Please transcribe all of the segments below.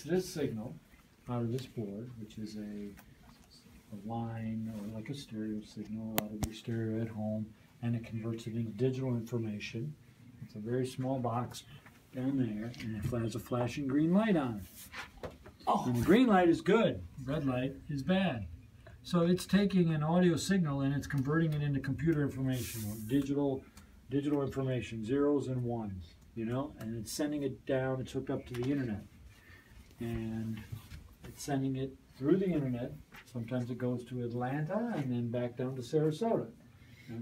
this signal out of this board, which is a line or like a stereo signal out of your stereo at home, and it converts it into digital information. It's a very small box down there, and it has a flashing green light on it. Oh. And the green light is good, red light is bad. So it's taking an audio signal and it's converting it into computer information or digital information, zeros and ones, you know, and it's sending it down. It's hooked up to the internet, and it's sending it through the internet. Sometimes it goes to Atlanta and then back down to Sarasota,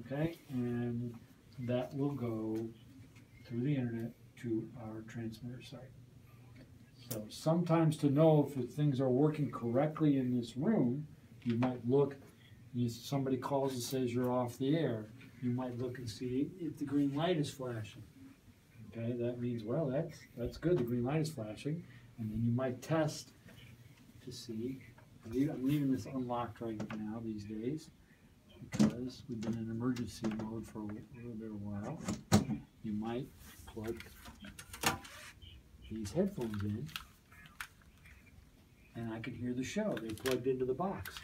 okay, and that will go through the internet to our transmitter site. So sometimes, to know if things are working correctly in this room, you might look, if somebody calls and says you're off the air, you might look and see if the green light is flashing. Okay, that means, well, that's good, the green light is flashing. And then you might test to see. I'm leaving this unlocked right now these days because we've been in emergency mode for a little bit of a while. You might plug these headphones in, and I can hear the show. They're plugged into the box.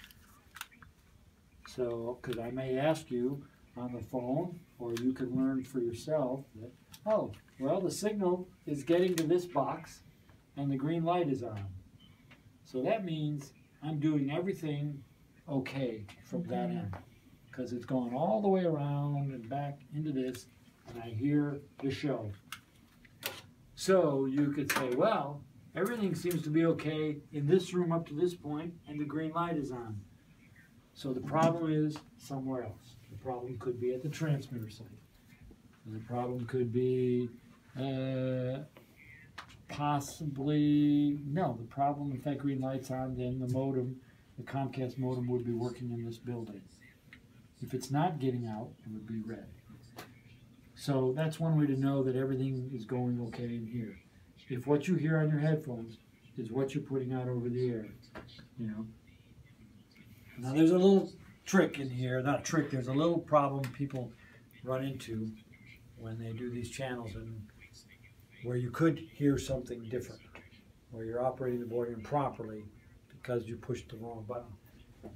So, because I may ask you on the phone, or you can learn for yourself that, oh, well, the signal is getting to this box, and the green light is on. So that means I'm doing everything okay from that end, because it's going all the way around and back into this, and I hear the show. So you could say, well, everything seems to be okay in this room up to this point, and the green light is on. So the problem is somewhere else. The problem could be at the transmitter site. The problem could be possibly, no, the problem, if that green light's on, then the modem, the Comcast modem would be working in this building. If it's not getting out, it would be red. So that's one way to know that everything is going okay in here. If what you hear on your headphones is what you're putting out over the air, you know. Now there's a little trick in here, not a trick, there's a little problem people run into when they do these channels, and where you could hear something different, where you're operating the board improperly because you pushed the wrong button,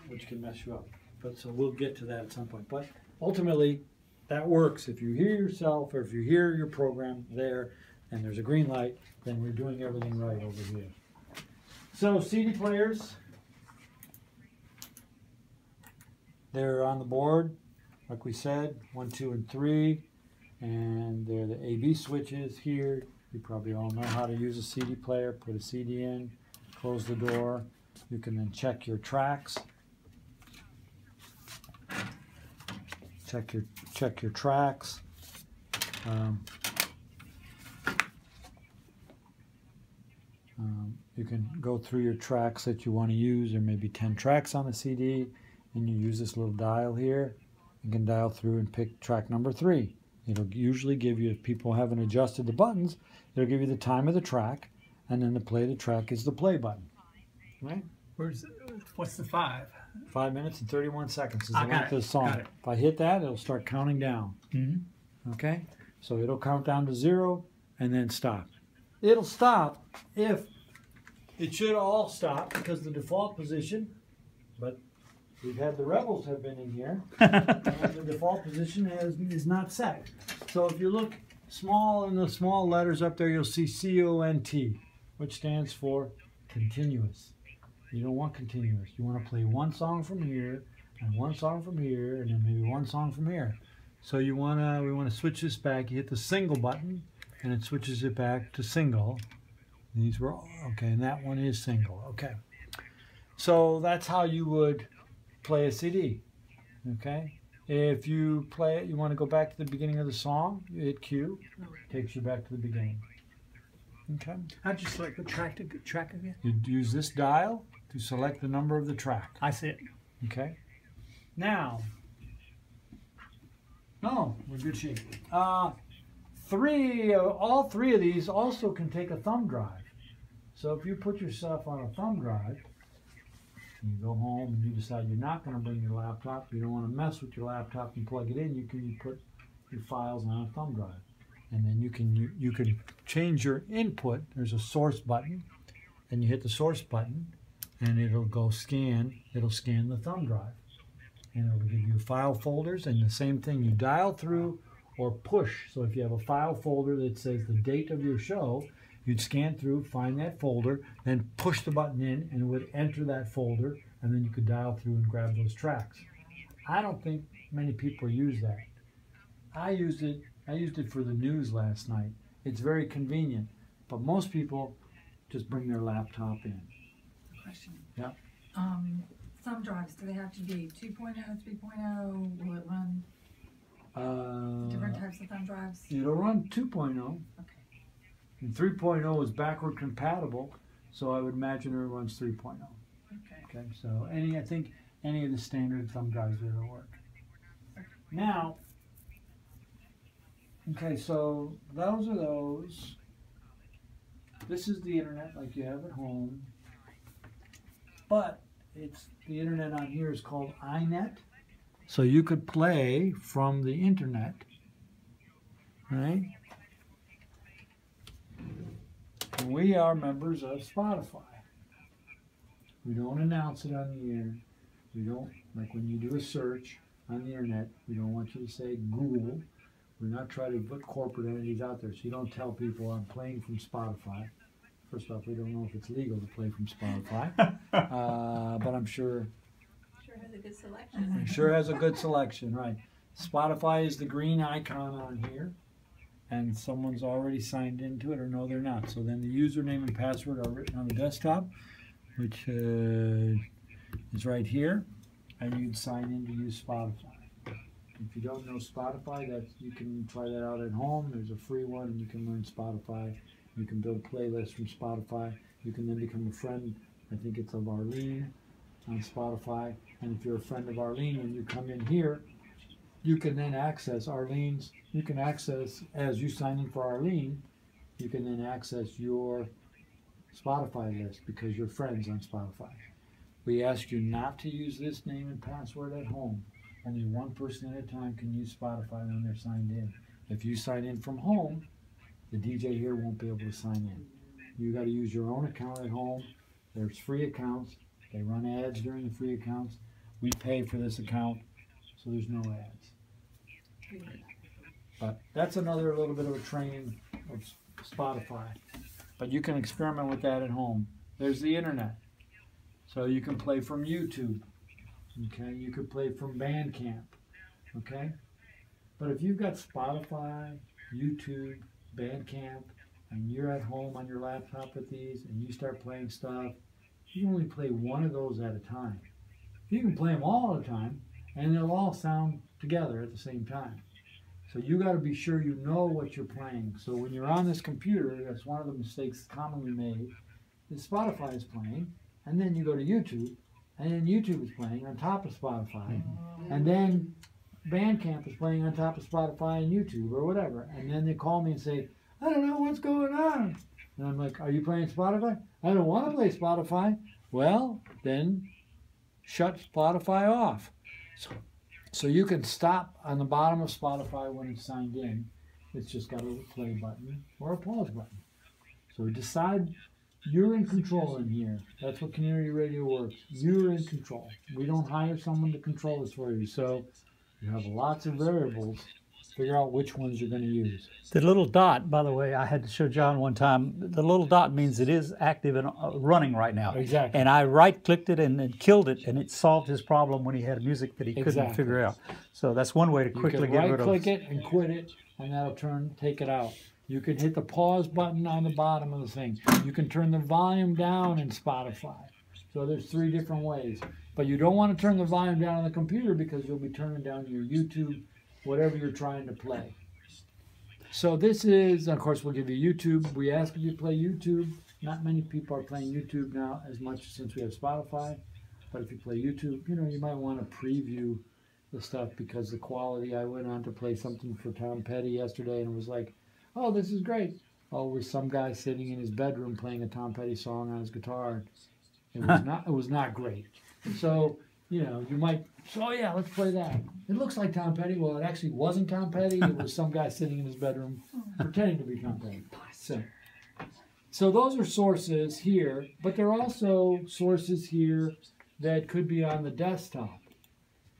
which can mess you up. But so we'll get to that at some point. But ultimately, that works. If you hear yourself, or if you hear your program there and there's a green light, then we're doing everything right over here. So CD players, they're on the board, like we said, 1, 2, and 3, and they're the AB switches here. You probably all know how to use a CD player. Put a CD in, close the door. You can then check your tracks. Check your tracks. You can go through your tracks that you want to use. There may be 10 tracks on a CD, and you use this little dial here. You can dial through and pick track number 3. It'll usually give you, if people haven't adjusted the buttons, it'll give you the time of the track, and then to play the track is the play button. Right? What's the 5? 5 minutes and 31 seconds is the length of the song. If I hit that, it'll start counting down. Okay? So it'll count down to 0 and then stop. It'll stop if it should all stop, because the default position, but we've had the rebels have been in here, and the default position is not set. So if you look small in the small letters up there, you'll see CONT, which stands for continuous. You don't want continuous. You want to play one song from here, and one song from here, and then maybe one song from here. So we want to switch this back. You hit the single button, and it switches it back to single. These were okay, and that one is single. Okay. So that's how you would play a CD. Okay. If you play it, you want to go back to the beginning of the song. You hit Q. Takes you back to the beginning. Okay. How'd you select the track again? You use this dial to select the number of the track. I see it. Okay. Now, we're in good shape. All three of these also can take a thumb drive. So if you put yourself on a thumb drive, you go home and you decide you're not going to bring your laptop, you don't want to mess with your laptop and plug it in, you can put your files on a thumb drive. And then you can change your input. There's a source button, and you hit the source button, and it'll scan the thumb drive. And it'll give you file folders, and the same thing, you dial through or push. So if you have a file folder that says the date of your show, you'd scan through, find that folder, then push the button in, and it would enter that folder, and then you could dial through and grab those tracks. I don't think many people use that. I used it for the news last night. It's very convenient, but most people just bring their laptop in. Question. Yeah. Thumb drives, do they have to be 2.0, 3.0? Will it run different types of thumb drives? It'll run 2.0. Okay. And 3.0 is backward compatible, so I would imagine it runs 3.0. Okay. Okay, so I think any of the standard thumb drives will work. Now, okay, so those are those. This is the internet like you have at home, but the internet on here is called iNet, so you could play from the internet, right? And we are members of Spotify. We don't announce it on the air. We don't, like when you do a search on the internet, we don't want you to say Google. We're not trying to put corporate entities out there, so you don't tell people I'm playing from Spotify. First off, we don't know if it's legal to play from Spotify, but I'm sure. Sure has a good selection. It sure has a good selection, right? Spotify is the green icon on here, and someone's already signed into it, or no, they're not. So then the username and password are written on the desktop, which is right here, and you'd sign in to use Spotify. If you don't know Spotify, you can try that out at home. There's a free one, and you can learn Spotify. You can build playlists from Spotify. You can then become a friend, I think it's of Arlene on Spotify. And if you're a friend of Arlene, when you come in here, you can then access Arlene's, as you sign in for Arlene, you can then access your Spotify list because you're friends on Spotify. We ask you not to use this name and password at home. Only one person at a time can use Spotify when they're signed in. If you sign in from home, the DJ here won't be able to sign in. You got to use your own account at home. There's free accounts. They run ads during the free accounts. We pay for this account, so there's no ads. But that's another little bit of a training of Spotify. But you can experiment with that at home. There's the internet. So you can play from YouTube. Okay, you could play from Bandcamp. Okay? But if you've got Spotify, YouTube, Bandcamp, and you're at home on your laptop with these, and you start playing stuff, you can only play one of those at a time. You can play them all at a time, and they'll all sound together at the same time. So you got to be sure you know what you're playing. So when you're on this computer, that's one of the mistakes commonly made, is Spotify is playing, and then you go to YouTube, and then YouTube is playing on top of Spotify, and then Bandcamp is playing on top of Spotify and YouTube or whatever, and then they call me and say, I don't know what's going on. And I'm like, are you playing Spotify? I don't want to play Spotify. Well, then shut Spotify off. So you can stop on the bottom of Spotify when it's signed in. It's just got a play button or a pause button. So decide. You're in control in here. That's what community radio works. You're in control. We don't hire someone to control this for you. So you have lots of variables. Figure out which ones you're going to use. The little dot, by the way, I had to show John one time. The little dot means it is active and running right now. Exactly. And I right-clicked it and killed it, and it solved his problem when he had music that he couldn't figure out. So that's one way to quickly get rid of it. Right-click it and quit it, and that'll take it out. You can hit the pause button on the bottom of the thing. You can turn the volume down in Spotify. So there's 3 different ways. But you don't want to turn the volume down on the computer because you'll be turning down your YouTube, whatever you're trying to play. So this is, of course, we'll give you YouTube. We ask if you play YouTube. Not many people are playing YouTube now as much since we have Spotify. But if you play YouTube, you might want to preview the stuff because the quality. I went on to play something for Tom Petty yesterday and it was like, oh, this is great. Oh, it was some guy sitting in his bedroom playing a Tom Petty song on his guitar. It was not great. So, you might, oh yeah, let's play that. It looks like Tom Petty. Well, it actually wasn't Tom Petty. It was some guy sitting in his bedroom pretending to be Tom Petty. So those are sources here, but there are also sources here that could be on the desktop.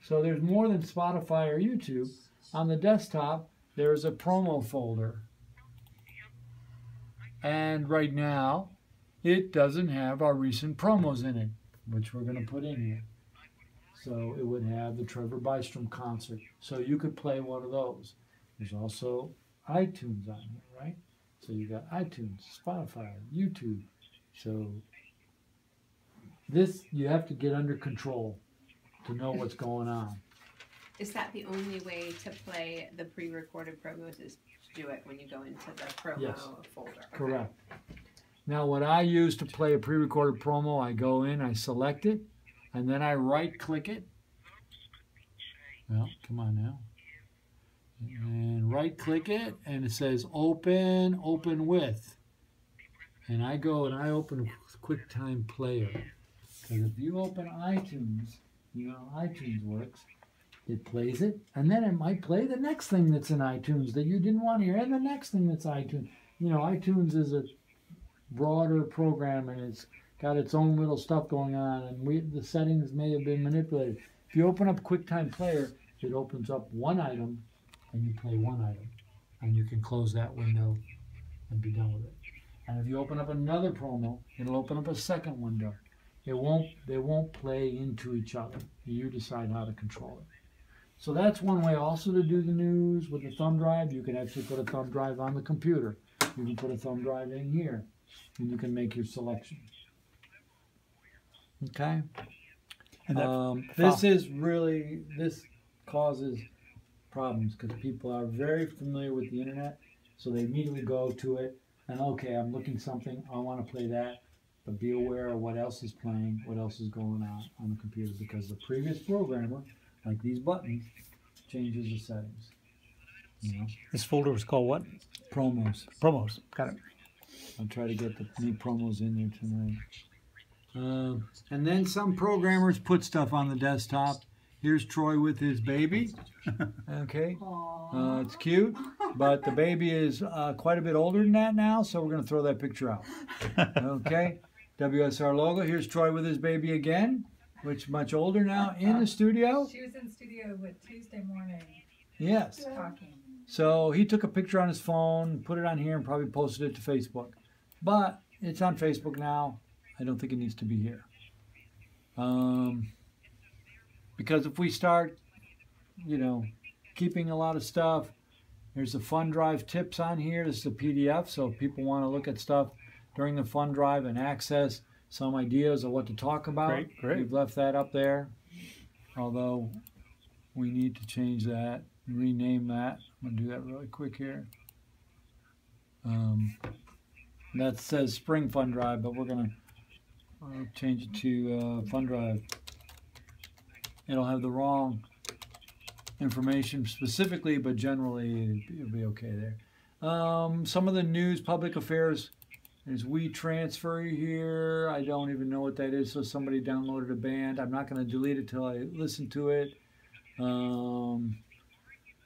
So there's more than Spotify or YouTube. On the desktop, there's a promo folder. And right now, it doesn't have our recent promos in it, which we're going to put in here. So it would have the Trevor Bystrom concert. So you could play one of those. There's also iTunes on here, right? So you got iTunes, Spotify, YouTube. So this, you have to get under control to know what's going on. Is that the only way to play the pre-recorded promos is to do it when you go into the promo Yes. folder? Okay. Correct. Now what I use to play a pre-recorded promo, I go in, I select it, and then I right-click it. Well, come on now. And right-click it, and it says open, open with. And I go and I open QuickTime Player. Because if you open iTunes, you know how iTunes works. It plays it, and then it might play the next thing that's in iTunes that you didn't want to hear, and the next thing that's iTunes. You know, iTunes is a broader program, and it's got its own little stuff going on, and the settings may have been manipulated. If you open up QuickTime Player, it opens up one item, and you play one item, and you can close that window and be done with it. And if you open up another promo, it'll open up a second window. They won't play into each other. You decide how to control it. So that's one way also to do the news with the thumb drive. You can actually put a thumb drive on the computer. You can put a thumb drive in here, and you can make your selection. Okay? And this causes problems because people are very familiar with the internet, so they immediately go to it, and okay, I'm looking something, I want to play that, but be aware of what else is playing, what else is going on the computer, because the previous programmer, like these buttons, changes the settings. You know? this folder was called what? Promos. Promos. Got it. I'll try to get the new promos in there tonight. And then some programmers put stuff on the desktop. Here's Troy with his baby. Okay. It's cute, but the baby is quite a bit older than that now, so we're going to throw that picture out. Okay. WSR logo. Here's Troy with his baby again, which is much older now, in the studio. She was in studio with Tuesday morning Yes. talking. So he took a picture on his phone, put it on here, and probably posted it to Facebook. But it's on Facebook now. I don't think it needs to be here. Because if we start, you know, keeping a lot of stuff, there's the Fun Drive tips on here. This is a PDF, so if people want to look at stuff during the Fun Drive and access some ideas of what to talk about, Great. we've left that up there. Although we need to change that, rename that. I'm going to do that really quick here. That says Spring Fun Drive, but we're going to change it to Fun Drive. It'll have the wrong information specifically, but generally it'll be okay there. Some of the news, public affairs, there's WeTransfer here. I don't even know what that is, so somebody downloaded a band. I'm not going to delete it till I listen to it.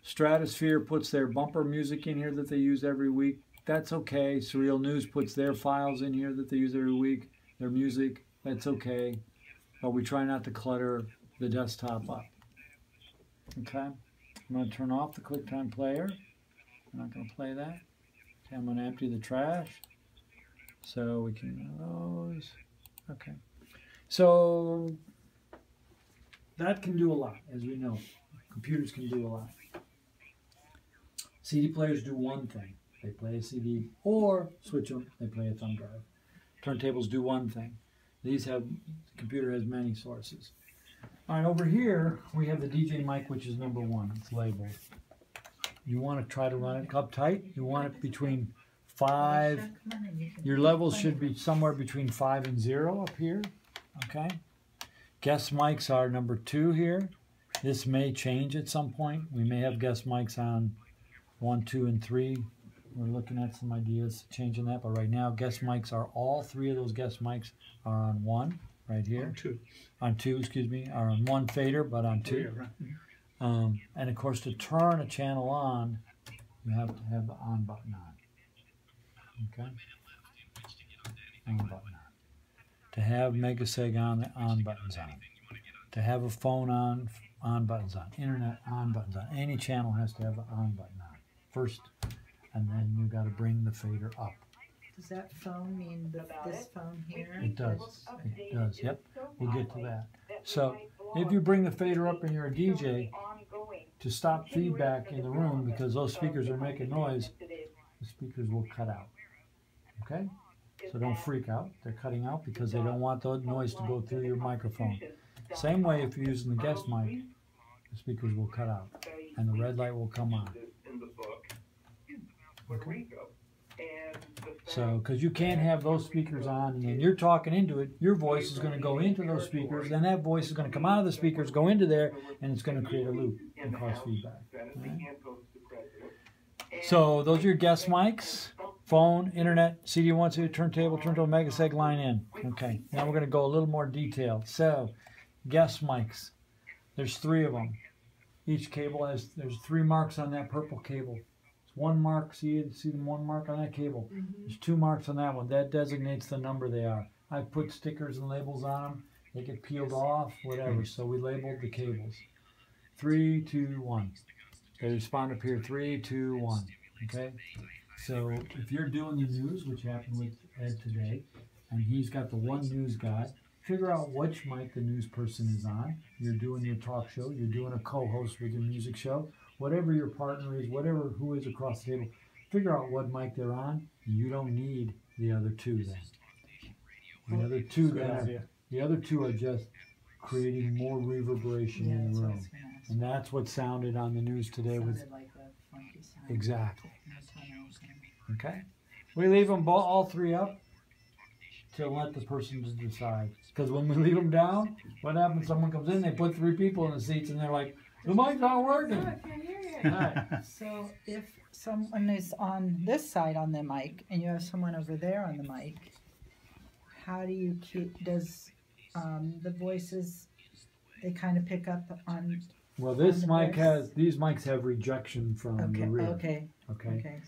Stratosphere puts their bumper music in here that they use every week. That's okay. Surreal News puts their files in here that they use every week, their music. That's okay. But we try not to clutter the desktop up. Okay? I'm going to turn off the QuickTime Player. I'm not going to play that. Okay, I'm going to empty the trash. So we can those. Okay. So that can do a lot, as we know. Computers can do a lot. CD players do one thing. They play a CD or switch them, they play a thumb drive. Turntables do one thing. These have, the computer has many sources. All right, over here we have the DJ mic, which is number 1. It's labeled. You want to try to run it up tight. You want it between 5. Your levels should be somewhere between 5 and 0 up here. Okay. Guest mics are number 2 here. This may change at some point. We may have guest mics on 1, 2, and 3. We're looking at some ideas changing that, but right now guest mics are all 3 of those guest mics are on 1 right here. On 2, excuse me, are on 1 fader, but on 2. Oh, yeah, right. And of course, to turn a channel on, you have to have the on button on. Okay. on button on. To have MegaSeg on buttons on. To have a phone on buttons on. Internet on buttons on. Any channel has to have an on button on first, and then you got to bring the fader up. Does that phone mean this phone here? It does. It does. Yep. We'll get to that. So if you bring the fader up and you're a DJ, to stop feedback in the room because those speakers are making noise, the speakers will cut out. Okay? So don't freak out. They're cutting out because they don't want the noise to go through your microphone. Same way if you're using the guest mic, the speakers will cut out and the red light will come on. Okay? So, because you can't have those speakers on and then you're talking into it, your voice is going to go into those speakers, then that voice is going to come out of the speakers, go into there, and it's going to create a loop and cause feedback. Right? So, those are your guest mics, phone, internet, CD1, CD, turntable, MegaSeg line in. Okay, now we're going to go a little more detailed. So, guest mics, there's 3 of them. Each cable there's 3 marks on that purple cable. One mark, see the 1 mark on that cable. There's 2 marks on that one. That designates the number they are. I put stickers and labels on them. They get peeled off, whatever. So we labeled the cables. 3, 2, 1. They respond up here. 3, 2, 1. Okay. So if you're doing the news, which happened with Ed today, and he's got the one news guy, figure out which mic the news person is on. You're doing your talk show. You're doing a co-host with your music show. Whatever your partner is, whatever who is across the table, figure out what mic they're on. You don't need the other 2 then. The other two are just creating more reverberation in the room. And that's what sounded on the news today with exactly. Okay? We leave them all 3 up to let the person just decide. Because when we leave them down, what happens? Someone comes in, they put 3 people in the seats, and they're like, the mic's not working. Right. So if someone is on this side on the mic and you have someone over there on the mic, how do you keep, does the voices, they kind of pick up on? Well, this mic these mics have rejection from the rear. Okay.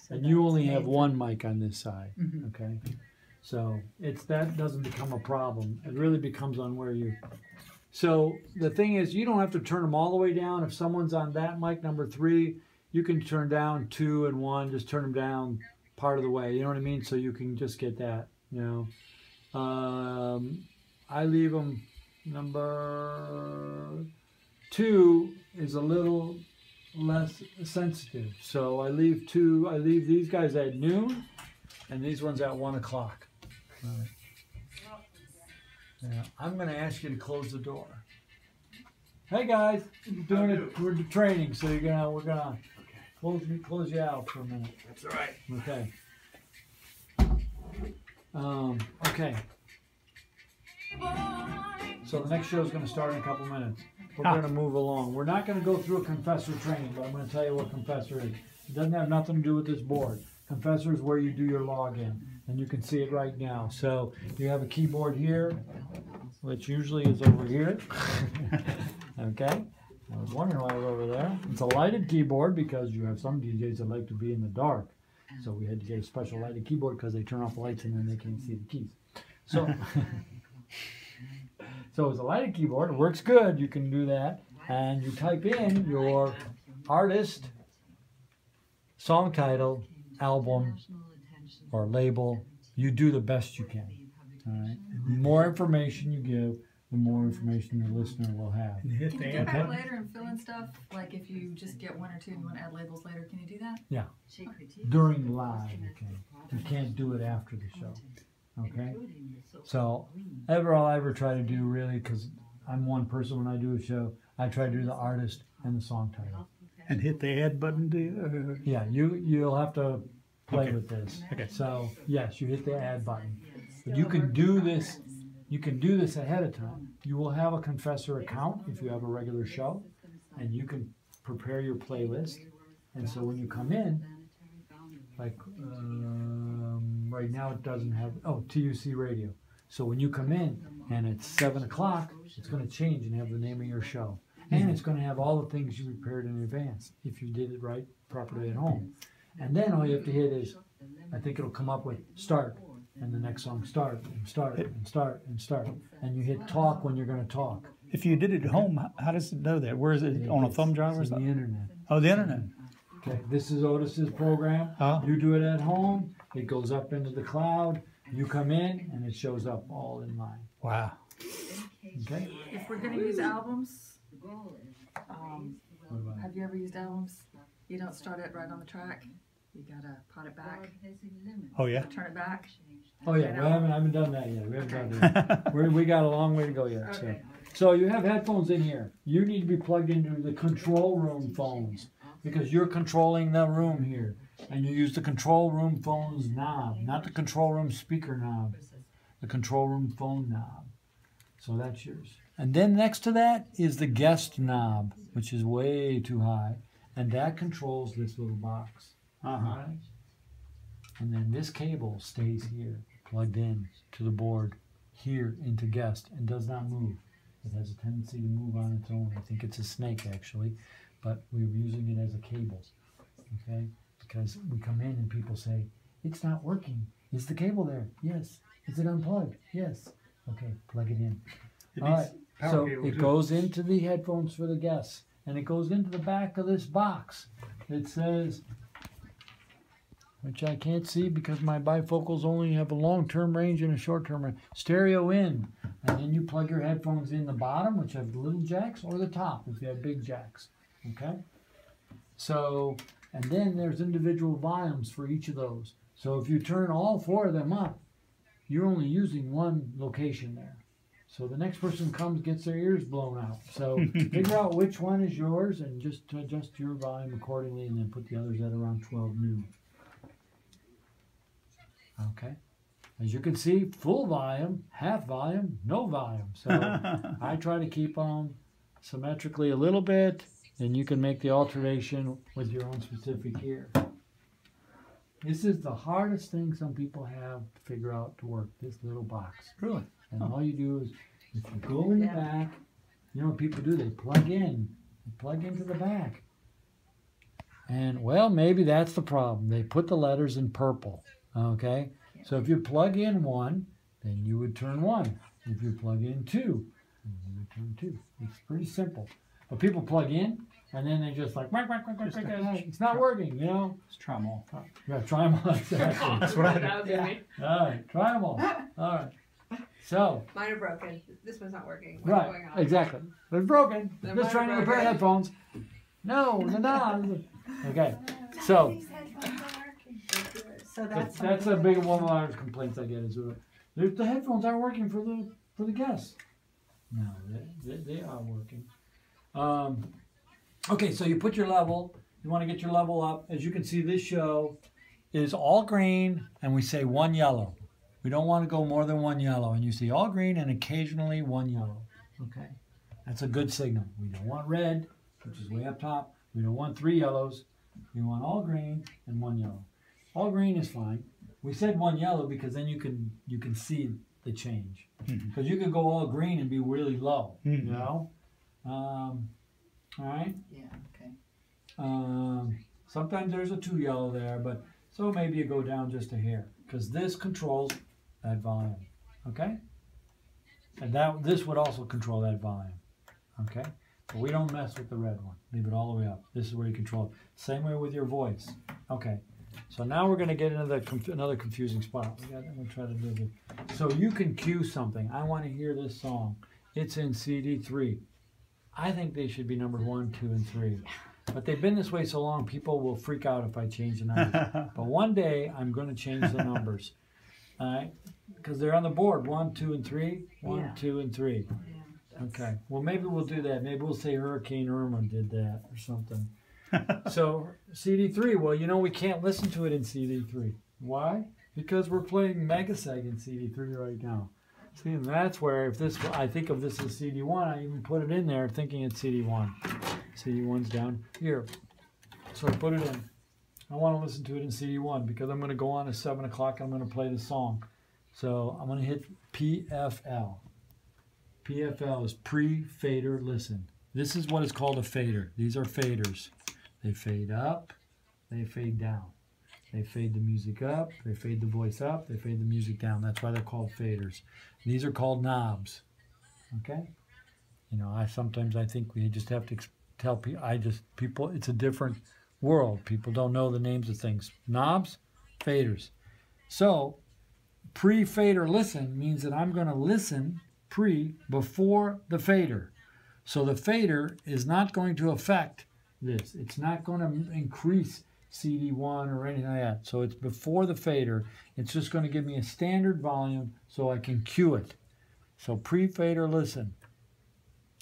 So and you only have 1 mic on this side. Okay. So that doesn't become a problem. It really becomes on where you. So the thing is, you don't have to turn them all the way down. If someone's on that mic number 3, you can turn down 2 and 1. Just turn them down part of the way. You know what I mean? So you can just get that. You know, I leave them. Number 2 is a little less sensitive. So I leave these guys at noon, and these ones at 1 o'clock. Right. Yeah, I'm going to ask you to close the door. Hey guys, we're training, so we're gonna close you out for a minute. That's all right. Okay. Okay. So the next show is going to start in a couple minutes. We're going to move along. We're not going to go through a confessor training, but I'm going to tell you what confessor is. It doesn't have nothing to do with this board. Confessor is where you do your login, and you can see it right now. So you have a keyboard here, which usually is over here. Okay? I was wondering why it was over there. It's a lighted keyboard because you have some DJs that like to be in the dark. So we had to get a special lighted keyboard because they turn off the lights and then they can't see the keys. So, so it's a lighted keyboard. It works good. You can do that. And you type in your artist, song title, album, or label. You do the best you can. All right. The more information you give, the more information the listener will have. Can you get back later and fill in stuff? Like if you just get 1 or 2 and you want to add labels later, can you do that? Yeah. During live, you can. You can't do it after the show. Okay? So, all I ever try to do really, because I'm one person when I do a show, I try to do the artist and the song title. And hit the add button, do you? Yeah, you'll have to play Okay. with this. Okay. So, yes, you hit the add button. But you can do this. You can do this ahead of time. You will have a Confessor account if you have a regular show, and you can prepare your playlist. And so when you come in, like right now it doesn't have, TUC radio. So when you come in and it's 7 o'clock, it's going to change and have the name of your show. And it's going to have all the things you prepared in advance if you did it right properly at home. And then all you have to hit is, I think it'll come up with start. and the next song start and start and start and start. And you hit talk when you're going to talk. If you did it at home, how does it know that? Where is it? On a thumb drive or It's on something? the internet. Oh, the internet. Okay, this is Otis's program. You do it at home, it goes up into the cloud. You come in, and it shows up all in line. Wow. Okay? If we're gonna use albums, What about it? have you ever used albums? You don't start it right on the track. You gotta pot it back, Oh, yeah. turn it back. Oh yeah, I haven't done that yet. We haven't done that. We got a long way to go yet. Okay. So you have headphones in here. You need to be plugged into the control room phones because you're controlling the room here. And you use the control room phone's knob, not the control room speaker knob, the control room phone knob. So that's yours. And then next to that is the guest knob, which is way too high. And that controls this little box. Right? And then this cable stays here, plugged in to the board, here into guest, and does not move. It has a tendency to move on its own. I think it's a snake, actually, but we're using it as a cable, okay? Because we come in and people say, it's not working. Is the cable there? Yes. Is it unplugged? Yes. Okay, plug it in. All right, so it goes into the headphones for the guests, and it goes into the back of this box. It says, which I can't see because my bifocals only have a long-term range and a short-term range. Stereo in, and then you plug your headphones in the bottom, which have the little jacks, or the top if you have big jacks. Okay. So, and then there's individual volumes for each of those. So if you turn all four of them up, you're only using one location there. So the next person comes, gets their ears blown out. So figure out which one is yours and just adjust your volume accordingly, and then put the others at around 12 new. Okay. As you can see, full volume, half volume, no volume. So I try to keep them symmetrically a little bit, and you can make the alteration with your own specific ear. This is the hardest thing some people have to figure out to work, this little box. Really? And all you do is, if you go in the back, you know what people do? They plug into the back. And, well, maybe that's the problem. They put the letters in purple, okay? So if you plug in one, then you would turn one. If you plug in two, then you would turn two. It's pretty simple. But people plug in, and then they just like, it's not working, you know? Let's try them all. Yeah, try them all. Exactly. That's what I do. That would be me. All right, try them all. All right. So, Mine are broken. This one's not working. What's right, going on? exactly. They're broken. They're Just trying to repair broken. headphones. No, they're not. Okay, so So that's that's a big one of the complaints I get is the headphones aren't working for the guests. No, they are working. Okay, so you put your level. You want to get your level up. As you can see, this show is all green, and we say one yellow. We don't want to go more than one yellow, and you see all green and occasionally one yellow. Okay, that's a good signal. We don't want red, which is way up top. We don't want 3 yellows. We want all green and one yellow. All green is fine. We said one yellow because then you can see the change. Because you could go all green and be really low, you know. All right. Yeah. Okay. Sometimes there's a 2 yellow there, but so maybe you go down just a hair because this controls that volume. Okay. And this would also control that volume. Okay. But we don't mess with the red one. Leave it all the way up. This is where you control it. Same way with your voice. Okay. So now we're going to get into another confusing spot. I'm going to try to do this. So you can cue something. I want to hear this song. It's in CD 3. I think they should be number 1, 2, and 3. But they've been this way so long, people will freak out if I change the numbers. But one day, I'm going to change the numbers. All right? Because they're on the board. 1, 2, and 3. 1, 2, and 3. Okay. Well, maybe we'll do that. Maybe we'll say Hurricane Irma did that or something. So CD3, well, you know we can't listen to it in CD3. Why? Because we're playing Megaseg in CD3 right now. See, and that's where I think of this as CD1, I even put it in there thinking it's CD1. CD1's down here. So I put it in. I want to listen to it in CD1 because I'm going to go on at 7 o'clock and I'm going to play the song. So I'm going to hit PFL. PFL is pre-fader listen. This is what is called a fader. These are faders. They fade up, they fade down. They fade the music up, they fade the voice up, they fade the music down. That's why they're called faders. These are called knobs. Okay? You know, I think we just have to tell people, it's a different world. People don't know the names of things. Knobs, faders. So, pre-fader listen means that I'm going to listen before the fader. So the fader is not going to affect this. It's not going to increase CD1 or anything like that. So it's before the fader. It's just going to give me a standard volume so I can cue it. So pre-fader listen.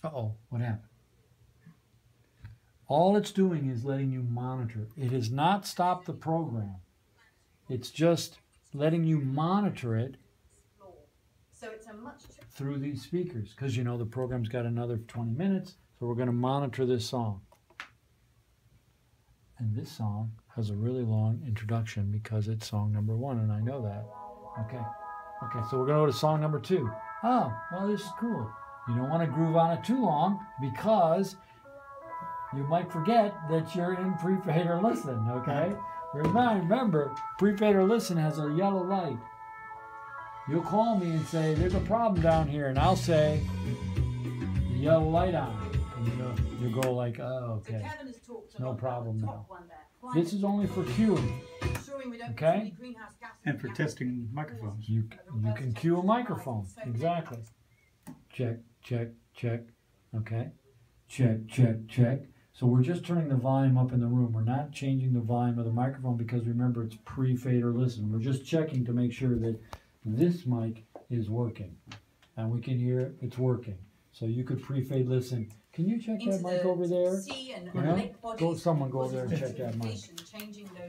Uh-oh, what happened? All it's doing is letting you monitor. It has not stopped the program. It's just letting you monitor it through these speakers. Because you know the program's got another 20 minutes, so we're going to monitor this song. And this song has a really long introduction because it's song number 1, and I know that. Okay, so we're going to go to song number 2. Oh, well, this is cool. You don't want to groove on it too long because you might forget that you're in pre-fader listen, okay? Remember, pre-fader listen has a yellow light. You'll call me and say, there's a problem down here, and I'll say, the yellow light on. And you'll go like, oh, okay, no problem now. This is only for cueing, okay? And for testing microphones. You can cue a microphone, exactly. Check, check, check, okay? Check, check, check. So we're just turning the volume up in the room. We're not changing the volume of the microphone because remember it's pre-fader listen. We're just checking to make sure that this mic is working. And we can hear it's working. So you could pre-fade listen. Can you check that mic over there? Someone go over there and check that mic.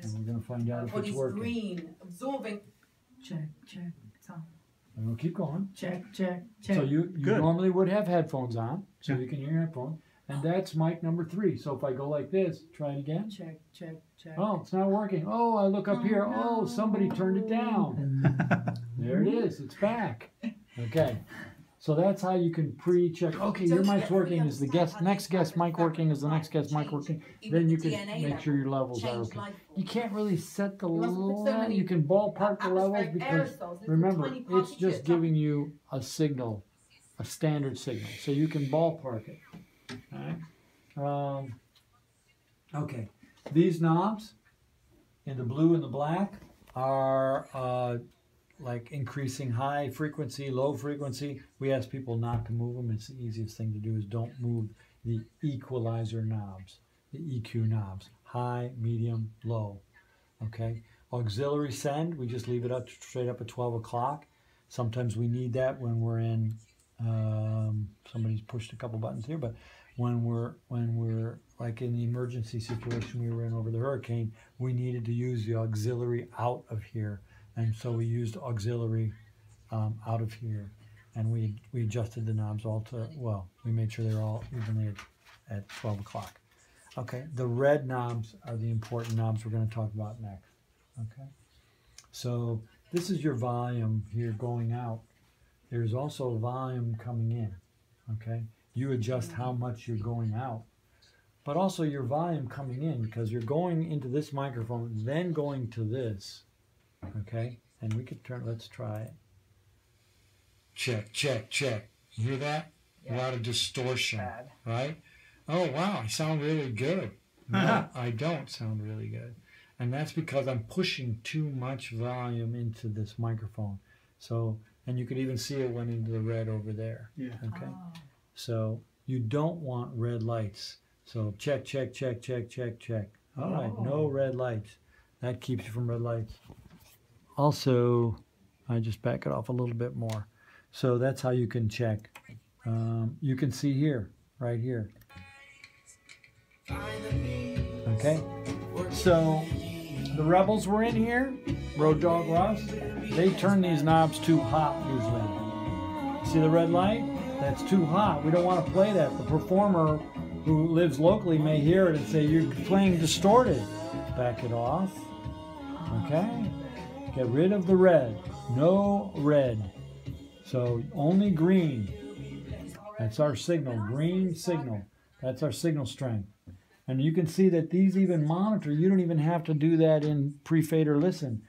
And we're going to find out if it's working. Check, check, it's on. And we'll keep going. Check, check, check. So you normally would have headphones on, so you can hear your headphones. And that's mic number 3. So if I go like this, try it again. Check, check, check. Oh, it's not working. Oh, I look up here. Oh, somebody turned it down. There it is. It's back. Okay. So that's how you can pre-check. Okay, your mic's working. Is the next guest mic working? Is the next guest mic working? Then you can make sure your levels are okay. You can't really set the level. You can ballpark the levels because remember, it's just giving you a signal, a standard signal. So you can ballpark it. All right. Okay. These knobs in the blue and the black are like increasing high frequency, low frequency. We ask people not to move them. It's the easiest thing to do is don't move the equalizer knobs, the EQ knobs, high, medium, low. Okay. Auxiliary send, we just leave it up straight up at 12 o'clock. Sometimes we need that when we're in, somebody's pushed a couple buttons here, but when we're like in the emergency situation we were in over the hurricane, we needed to use the auxiliary out of here. And so we used auxiliary out of here, and we adjusted the knobs all to, well, we made sure they were all evenly at 12 o'clock. Okay, the red knobs are the important knobs we're going to talk about next. Okay, so this is your volume here going out. There's also volume coming in. Okay, you adjust how much you're going out, but also your volume coming in because you're going into this microphone, then going to this. Okay, and we could turn, let's try it. Check, check, check. You hear that? Yeah. A lot of distortion, right? Oh, wow, I sound really good. No, I don't sound really good. And that's because I'm pushing too much volume into this microphone. So, and you could even see it went into the red over there. Yeah. Okay. Oh. So you don't want red lights. So check, check, check, check, check, check. All right, no red lights. That keeps you from red lights. Also, I just back it off a little bit more. So that's how you can check. You can see here, right here. Okay, so the rebels were in here, Road Dog Russ. They turn these knobs too hot usually. See the red light? That's too hot. We don't want to play that. The performer who lives locally may hear it and say, you're playing distorted. Back it off. Okay. Get rid of the red. No red. So only green. That's our signal. Green signal. That's our signal strength. And you can see that these even monitor. You don't even have to do that in pre-fader listen.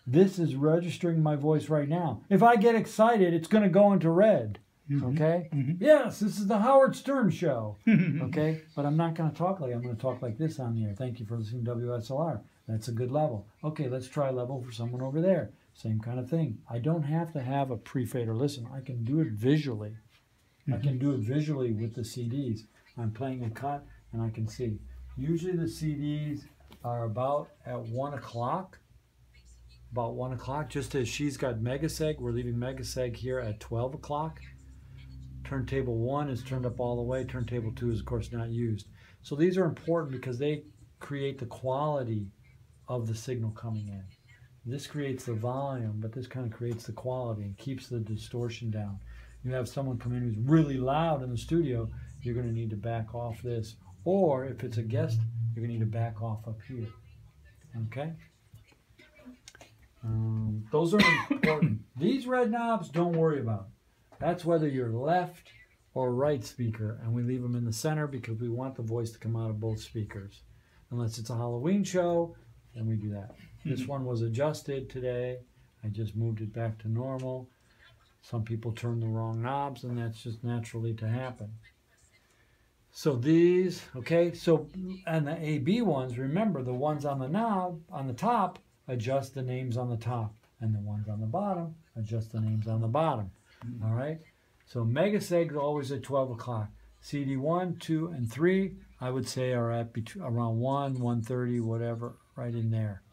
This is registering my voice right now. If I get excited, it's going to go into red. Okay? Yes, this is the Howard Stern Show. Okay? But I'm not going to talk like I'm going to talk like this on the air. Thank you for listening to WSLR. That's a good level. Okay, let's try level for someone over there. Same kind of thing. I don't have to have a pre-fader listen. I can do it visually. I can do it visually with the CDs. I'm playing a cut and I can see. Usually the CDs are about at 1 o'clock. About 1 o'clock, just as she's got Megaseg. We're leaving Megaseg here at 12 o'clock. Turntable 1 is turned up all the way. Turntable 2 is, of course, not used. So these are important because they create the quality of the signal coming in. This creates the volume, but this kind of creates the quality and keeps the distortion down. You have someone come in who's really loud in the studio, you're going to need to back off this. Or if it's a guest, you're going to need to back off up here. Okay? Those are important. These red knobs, don't worry about. That's whether you're left or right speaker, and we leave them in the center because we want the voice to come out of both speakers. Unless it's a Halloween show, then we do that. This one was adjusted today. I just moved it back to normal. Some people turn the wrong knobs, and that's just naturally to happen. So these, okay, so, and the AB ones, remember the ones on the knob, on the top, adjust the names on the top, and the ones on the bottom, adjust the names on the bottom. All right? So Megaseg is always at 12 o'clock. CD 1, 2, and 3, I would say are at around 1, 1:30, whatever, right in there.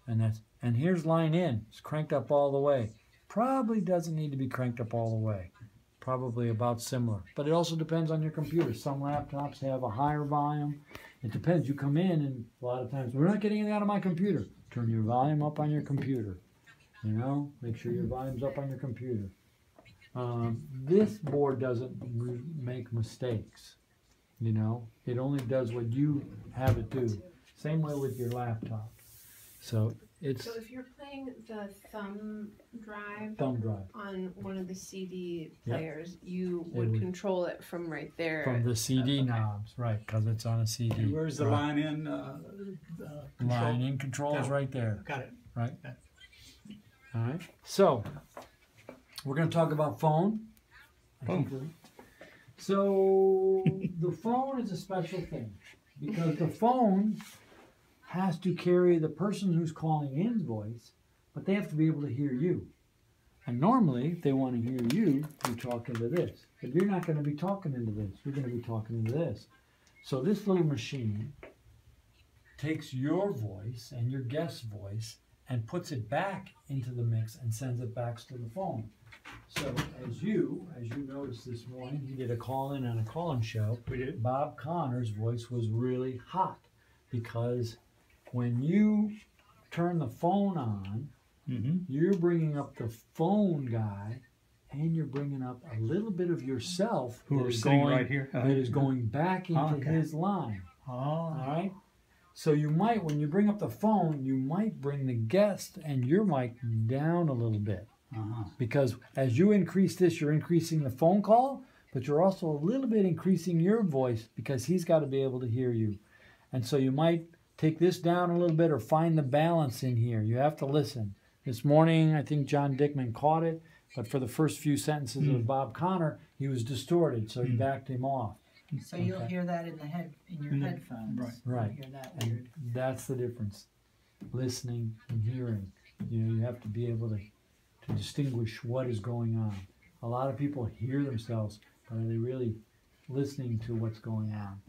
And here's line in. It's cranked up all the way. Probably doesn't need to be cranked up all the way. Probably about similar. But it also depends on your computer. Some laptops have a higher volume. It depends. You come in and a lot of times, we're not getting it out of my computer. Turn your volume up on your computer. You know, make sure your volume's up on your computer. This board doesn't make mistakes. You know, it only does what you have it do. Same way with your laptop. So it's. So if you're playing the thumb drive on one of the CD players, you would control it from right there. From the CD knobs, right? Because it's on a CD. And where's the line in? Line in control is right there. Got it. Right. All right. So we're going to talk about phone. So the phone is a special thing because the phone has to carry the person who's calling in's voice, but they have to be able to hear you. And normally, if they want to hear you, you talk into this. But you're not going to be talking into this. You're going to be talking into this. So this little machine takes your voice and your guest's voice and puts it back into the mix and sends it back to the phone. So as you noticed this morning, he did a call-in on a call-in show. We did. Bob Connor's voice was really hot because when you turn the phone on, you're bringing up the phone guy, and you're bringing up a little bit of yourself who is going right here. That is going back into his line. All right. So you might, when you bring up the phone, you might bring the guest and your mic down a little bit, because as you increase this, you're increasing the phone call, but you're also a little bit increasing your voice because he's got to be able to hear you, and so you might take this down a little bit or find the balance in here. You have to listen. This morning, I think John Dickman caught it, but for the first few sentences of Bob Connor, he was distorted, so he backed him off. So you'll hear that in your headphones. Right. You'll hear that And weird. that's the difference. Listening and hearing. You have to be able to distinguish what is going on. A lot of people hear themselves, but are they really listening to what's going on?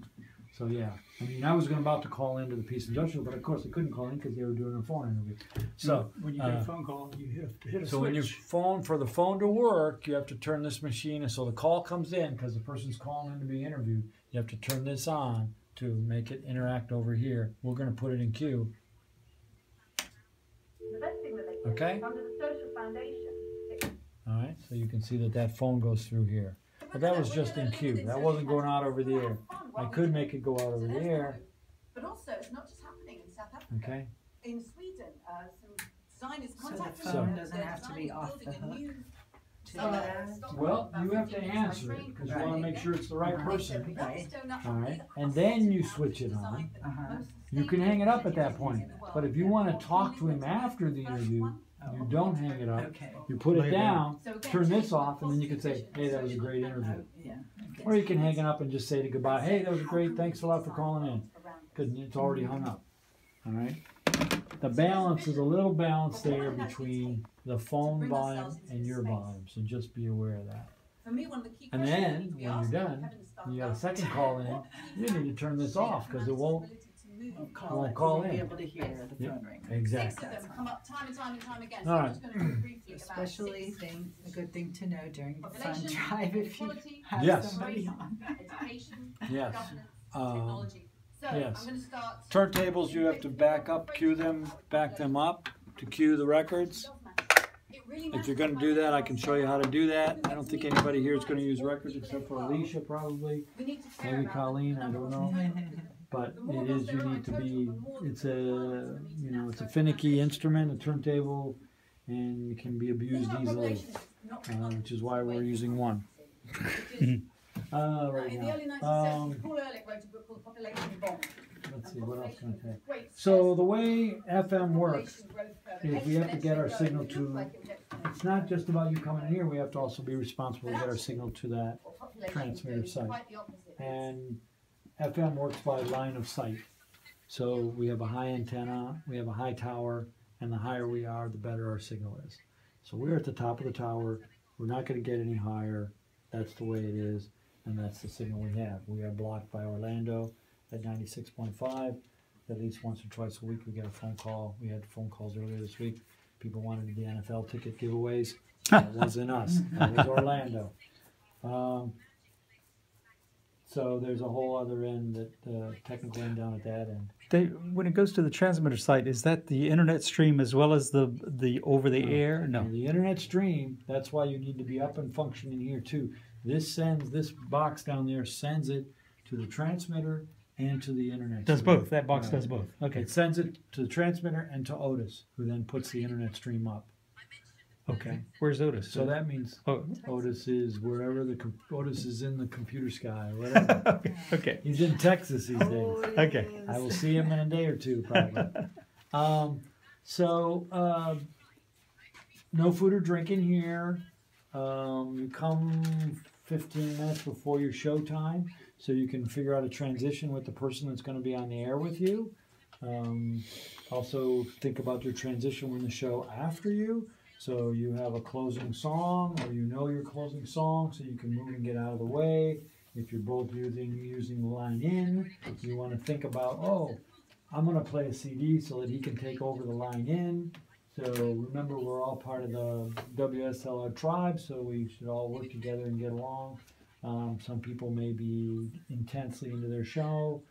So yeah, I mean, I was about to call into the Peace Industrial, but of course I couldn't call in because they were doing a phone interview. So when you get a phone call, you hit a switch. So when you phone, for the phone to work, you have to turn this machine, and so the call comes in because the person's calling in to be interviewed. You have to turn this on to make it interact over here. We're going to put it in queue. Okay. All right, so you can see that phone goes through here. But that was just in queue. That wasn't going out over the air. I could make it go out over the air. But also, it's not just happening in South Africa. Okay. In Sweden, some designers So the contacted phone them. doesn't They're have to be designing off the building a hook. new Well, you have to answer it because you want to make sure it's the right person. Right. All right, and then you switch it on. You can hang it up at that point. But if you want to talk to him after the interview, you don't hang it up. Okay. You put it down, turn this off, and then you can say, "Hey, that was a great interview." Yeah. Okay. Or you can hang it up and just say to goodbye, "Hey, that was great. Thanks a lot for calling in," because it's already hung up. All right. The balance is a little balance there between the phone volume and your volume, so just be aware of that. And then, when you're done, you got a second call in, you need to turn this off because it won't call Be in. able to hear the phone ring. Exactly. come up time and time and time again. All right. I'm just going to talk briefly about Especially a good thing to know during the fun population, drive if you quality, have Yes. somebody on. education, Yes. governance, Um, technology. So yes. I'm going to start. Turntables, you have to back them up to cue the records. If you're going to do that, I can show you how to do that. I don't think anybody here is going to use records except for Alicia, probably. Maybe Colleen, I don't know. But it is, you need to be, it's a finicky instrument, a turntable, and it can be abused easily, which is why we're using one. Right In the early now. 1970s, Paul Ehrlich wrote a book called Population Bomb. Let's see, what else can I say? So the way FM works is we have to get our signal to, it's not just about you coming in here, we have to also be responsible to get our signal to that transmitter site. And FM works by line of sight. So we have a high antenna, we have a high tower, and the higher we are, the better our signal is. So we're at the top of the tower, we're not going to get any higher, that's the way it is, and that's the signal we have. We are blocked by Orlando at 96.5. At least once or twice a week we get a phone call. We had phone calls earlier this week. People wanted the NFL ticket giveaways. That wasn't us, that was Orlando. So there's a whole other end, that technical end down at that end. When it goes to the transmitter site, is that the internet stream as well as the over the air? No. The internet stream, that's why you need to be up and functioning here too. This box down there sends it to the transmitter and to the internet. Does stream. both. That box does both. Okay. It sends it to the transmitter and to Otis, who then puts the internet stream up. Okay. Where's Otis? So that means Oh. Otis is wherever Otis is in the computer sky, or whatever. Okay. He's in Texas these days. Okay. I will see him in a day or two, probably. No food or drink in here. You come 15 minutes before your show time, so you can figure out a transition with the person that's going to be on the air with you. Also, think about your transition when the show after you. So you have a closing song, or you know your closing song, so you can move and get out of the way. If you're both using the line in, you want to think about, oh, I'm going to play a CD so that he can take over the line in. So remember, we're all part of the WSLR tribe, so we should all work together and get along. Some people may be intensely into their show.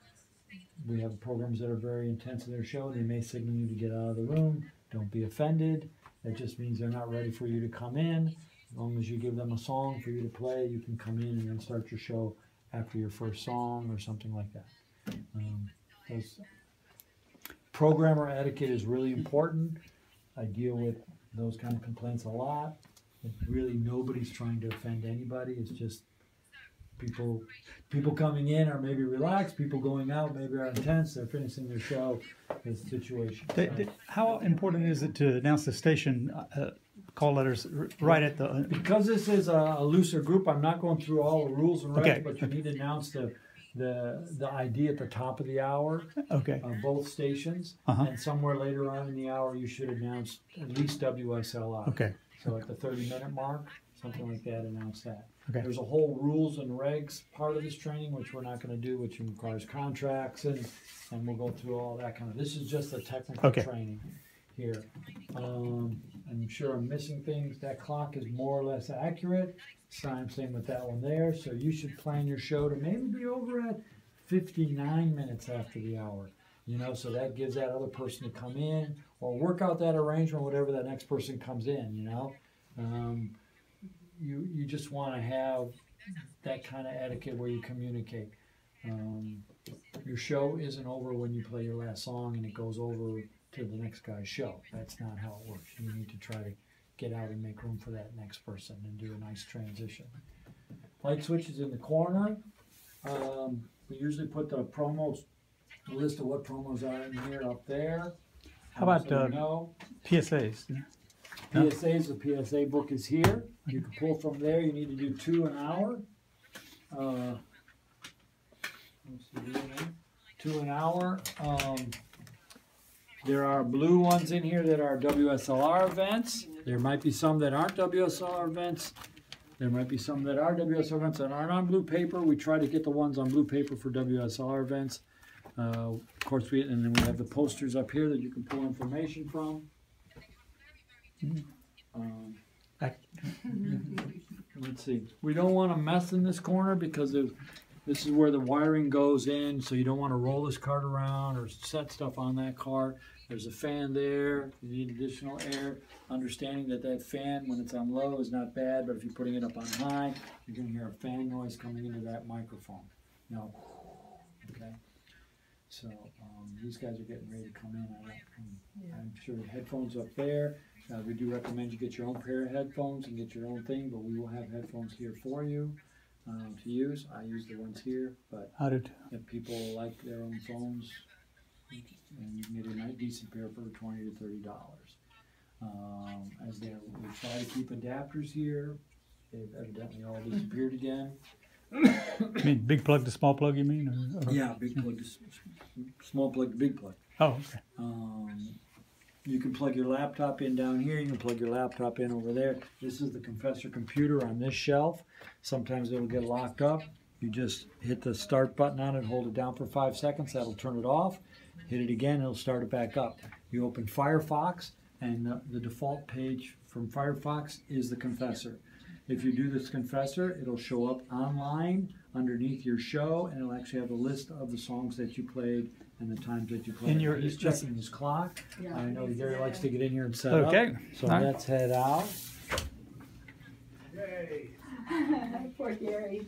We have programs that are very intense in their show. They may signal you to get out of the room. Don't be offended. That just means they're not ready for you to come in. As long as you give them a song for you to play, you can come in and then start your show after your first song or something like that. Programmer etiquette is really important. I deal with those kind of complaints a lot. Really, nobody's trying to offend anybody. It's just people coming in are maybe relaxed. People going out maybe are intense. They're finishing their show. It's a situation. How important is it to announce the station call letters right at the... Because this is a looser group, I'm not going through all the rules and regs, Okay. but you need to announce the ID at the top of the hour Okay. of both stations. Uh-huh. And somewhere later on in the hour, you should announce at least WSLR. Okay. So at the 30-minute mark, something like that, announce that. Okay. There's a whole rules and regs part of this training, which we're not going to do, which requires contracts, and we'll go through all that kind of. This is just a technical Okay. training here. I'm sure I'm missing things. That clock is more or less accurate. Same with that one there. So you should plan your show to maybe be over at 59 minutes after the hour. So that gives that other person to come in or work out that arrangement, whatever that next person comes in, You just want to have that kind of etiquette where you communicate. Your show isn't over when you play your last song and it goes over to the next guy's show. That's not how it works. You need to try to get out and make room for that next person and do a nice transition. Light switches in the corner. We usually put the promos, the list of what promos are in here up there. How about So you know. PSAs? PSAs, the PSA book is here. You can pull from there. You need to do 2 an hour. Let's see here. 2 an hour. There are blue ones in here that are WSLR events. There might be some that aren't WSLR events. There might be some that are WSLR events that aren't on blue paper. We try to get the ones on blue paper for WSLR events. Of course, and then we have the posters up here that you can pull information from. Let's see. We don't want to mess in this corner because this is where the wiring goes in, so you don't want to roll this cart around or set stuff on that cart. There's a fan there. You need additional air. Understanding that that fan, when it's on low, is not bad, but if you're putting it up on high, you're going to hear a fan noise coming into that microphone. No. Okay. So these guys are getting ready to come in. I'm sure the headphones up there. We do recommend you get your own pair of headphones and get your own thing, but we will have headphones here for you to use. I use the ones here, but if people like their own phones, and you can get a nice decent pair for $20 to $30. As we try to keep adapters here, they've evidently all disappeared again. You mean big plug to small plug, you mean? Or? Yeah, big plug to small plug to big plug. Oh, okay. You can plug your laptop in down here. You can plug your laptop in over there. This is the Confessor computer on this shelf. Sometimes it'll get locked up. You just hit the start button on it, hold it down for 5 seconds. That'll turn it off. Hit it again, it'll start it back up. You open Firefox, and the default page from Firefox is the Confessor. If you do this Confessor, it'll show up online underneath your show, and it'll actually have a list of the songs that you played and the times that you played. He's checking his clock. Yeah. I know Gary likes to get in here and set up. Okay. So let's head out. Poor Gary.